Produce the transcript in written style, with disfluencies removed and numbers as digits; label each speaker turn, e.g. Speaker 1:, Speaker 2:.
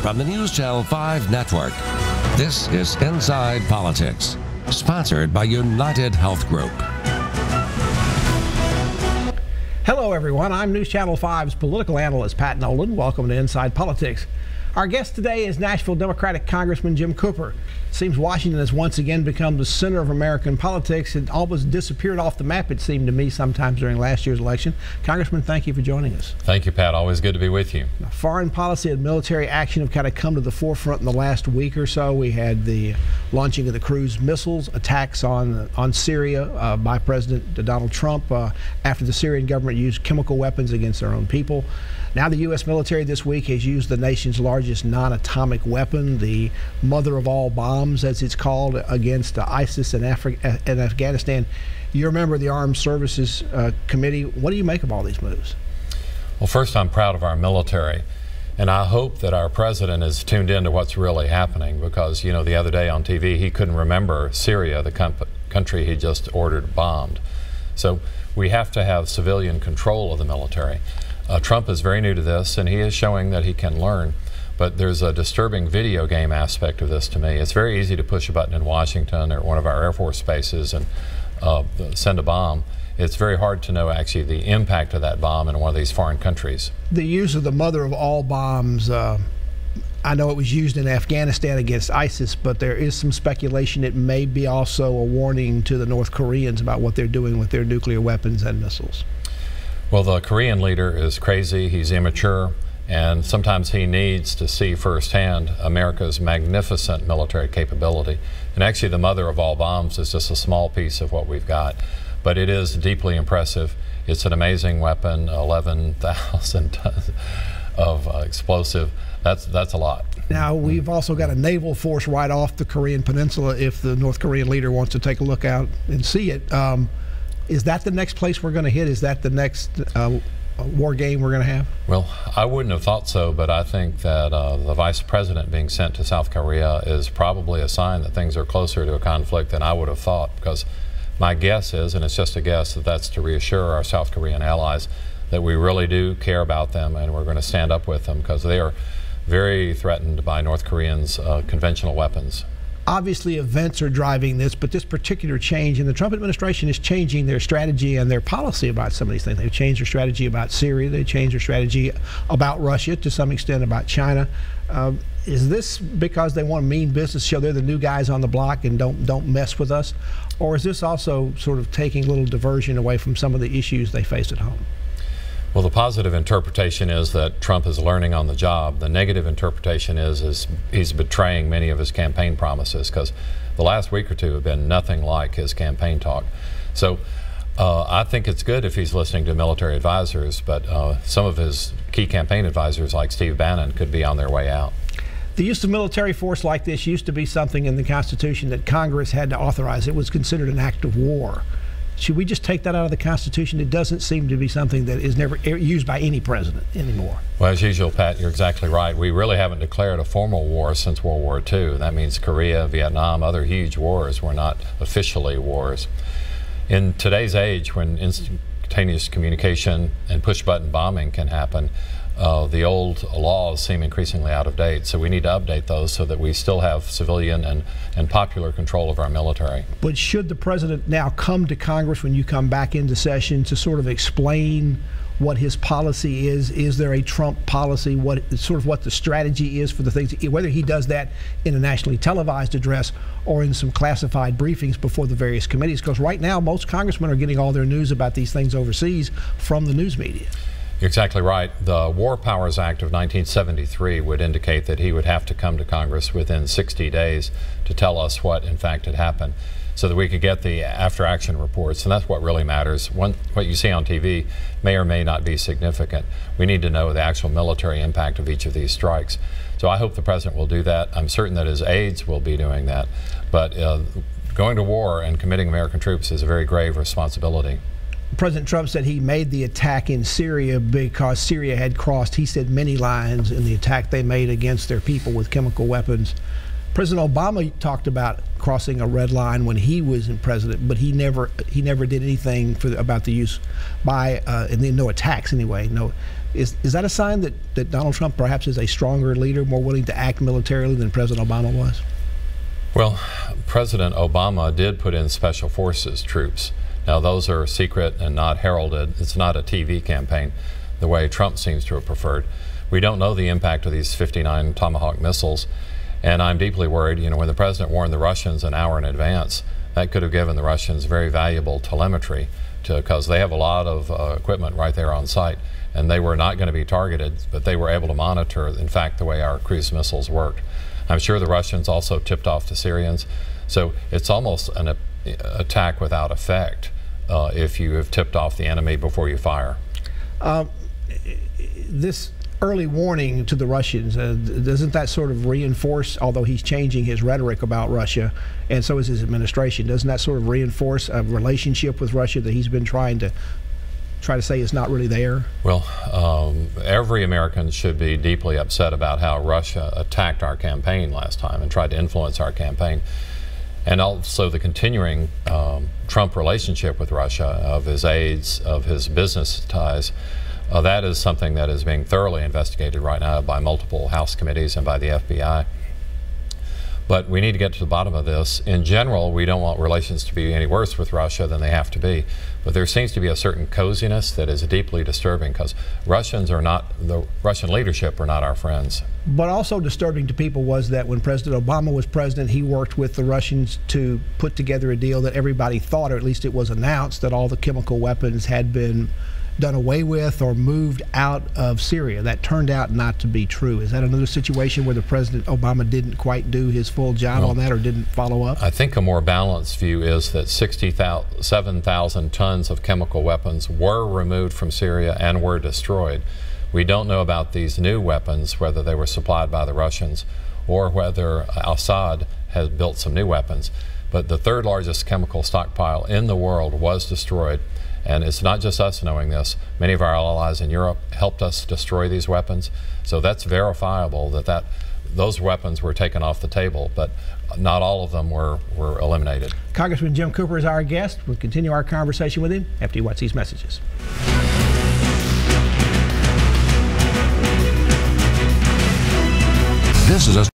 Speaker 1: from the NewsChannel 5 network. This is Inside Politics, sponsored by United Health Group.
Speaker 2: Hello, everyone. I'm NewsChannel 5's political analyst, Pat Nolan. Welcome to Inside Politics. Our guest today is Nashville Democratic Congressman Jim Cooper. It seems Washington has once again become the center of American politics. It almost disappeared off the map, it seemed to me, sometimes during last year's election. Congressman, thank you for joining us.
Speaker 3: Thank you, Pat. Always good to be with you.
Speaker 2: Now, foreign policy and military action have kind of come to the forefront in the last week or so. We had the launching of the cruise missiles, attacks on Syria by President Donald Trump after the Syrian government used chemical weapons against their own people. Now the U.S. military this week has used the nation's largest non-atomic weapon, the mother of all bombs, as it's called, against ISIS in Afghanistan. You're a member of the Armed Services Committee. What do you make of all these moves?
Speaker 3: Well, first, I'm proud of our military, and I hope that our president is tuned in to what's really happening, because, you know, the other day on TV, he couldn't remember Syria, the country he just ordered bombed. So we have to have civilian control of the military. Trump is very new to this, and he is showing that he can learn, but there's a disturbing video game aspect of this to me. It's very easy to push a button in Washington or one of our Air Force bases and send a bomb. It's very hard to know actually the impact of that bomb in one of these foreign countries. The
Speaker 2: use of the mother of all bombs, I know it was used in Afghanistan against ISIS, but there is some speculation it may be also a warning to the North Koreans about what they're doing with their nuclear weapons and missiles.
Speaker 3: Well, the Korean leader is crazy, he's immature, and sometimes he needs to see firsthand America's magnificent military capability. And actually the mother of all bombs is just a small piece of what we've got, but it is deeply impressive. It's an amazing weapon, 11,000 tons of explosive. That's a lot.
Speaker 2: Now, we've also got a naval force right off the Korean Peninsula if the North Korean leader wants to take a look out and see it. Is that the next place we're going to hit? Is that the next war game we're going to have?
Speaker 3: Well, I wouldn't have thought so, but I think that the vice president being sent to South Korea is probably a sign that things are closer to a conflict than I would have thought, because my guess is, and it's just a guess, that that's to reassure our South Korean allies that we really do care about them and we're going to stand up with them, because they are very threatened by North Koreans' conventional weapons.
Speaker 2: Obviously, events are driving this, but this particular change in the Trump administration is changing their strategy and their policy about some of these things. They've changed their strategy about Syria. They've changed their strategy about Russia, to some extent about China. Is this because they want to mean business, show they're the new guys on the block and don't mess with us? Or is this also sort of taking a little diversion away from some of the issues they face at home?
Speaker 3: Well, the positive interpretation is that Trump is learning on the job. The negative interpretation is he's betraying many of his campaign promises, because the last week or two have been nothing like his campaign talk. So I think it's good if he's listening to military advisors, but some of his key campaign advisors, like Steve Bannon, could be on their way out.
Speaker 2: The use of military force like this used to be something in the Constitution that Congress had to authorize. It was considered an act of war. Should we just take that out of the Constitution? It doesn't seem to be something that is never used by any president anymore.
Speaker 3: Well, as usual, Pat, you're exactly right. We really haven't declared a formal war since World War II. That means Korea, Vietnam, other huge wars were not officially wars. In today's age, when instantaneous communication and push-button bombing can happen, the old laws seem increasingly out of date, so we need to update those so that we still have civilian and popular control of our military.
Speaker 2: But should the president now come to Congress when you come back into session to sort of explain what his policy is? Is there a Trump policy? What the strategy is for the things, whether he does that in a nationally televised address or in some classified briefings before the various committees? Because right now most congressmen are getting all their news about these things overseas from the news media.
Speaker 3: You're exactly right. The War Powers Act of 1973 would indicate that he would have to come to Congress within 60 days to tell us what in fact had happened, so that we could get the after-action reports, and that's what really matters. What you see on TV may or may not be significant. We need to know the actual military impact of each of these strikes. So I hope the president will do that. I'm certain that his aides will be doing that. But going to war and committing American troops is a very grave responsibility.
Speaker 2: President Trump said he made the attack in Syria because Syria had crossed, he said, many lines in the attack they made against their people with chemical weapons. President Obama talked about crossing a red line when he was in president, but he never did anything about the use by and then no attacks anyway. No, Is that a sign that Donald Trump perhaps is a stronger leader, more willing to act militarily than President Obama was?
Speaker 3: Well, President Obama did put in special forces troops. Now, those are secret and not heralded. It's not a TV campaign the way Trump seems to have preferred. We don't know the impact of these 59 Tomahawk missiles, and I'm deeply worried. When the president warned the Russians an hour in advance, that could have given the Russians very valuable telemetry because they have a lot of equipment right there on site, and they were not going to be targeted, but they were able to monitor, in fact, the way our cruise missiles worked. I'm sure the Russians also tipped off the Syrians. So it's almost an attack without effect if you have tipped off the enemy before you fire.
Speaker 2: This early warning to the Russians, doesn't that sort of reinforce, although he's changing his rhetoric about Russia, and so is his administration, doesn't that sort of reinforce a relationship with Russia that he's been trying to say is not really there?
Speaker 3: Well, every American should be deeply upset about how Russia attacked our campaign last time and tried to influence our campaign. And also the continuing Trump relationship with Russia, of his aides, of his business ties. That is something that is being thoroughly investigated right now by multiple House committees and by the FBI. But we need to get to the bottom of this. In general, we don't want relations to be any worse with Russia than they have to be. But there seems to be a certain coziness that is deeply disturbing, because the Russian leadership are not our friends.
Speaker 2: But also disturbing to people was that when President Obama was president, he worked with the Russians to put together a deal that everybody thought, or at least it was announced, that all the chemical weapons had been done away with or moved out of Syria. That turned out not to be true. Is that another situation where the President Obama didn't quite do his full job on that, or didn't follow up?
Speaker 3: I think a more balanced view is that 67,000 tons of chemical weapons were removed from Syria and were destroyed. We don't know about these new weapons, whether they were supplied by the Russians or whether Assad has built some new weapons. But the third largest chemical stockpile in the world was destroyed. And it's not just us knowing this. Many of our allies in Europe helped us destroy these weapons. So that's verifiable that those weapons were taken off the table, but not all of them were eliminated.
Speaker 2: Congressman Jim Cooper is our guest. We'll continue our conversation with him after he watches these messages.
Speaker 1: This is a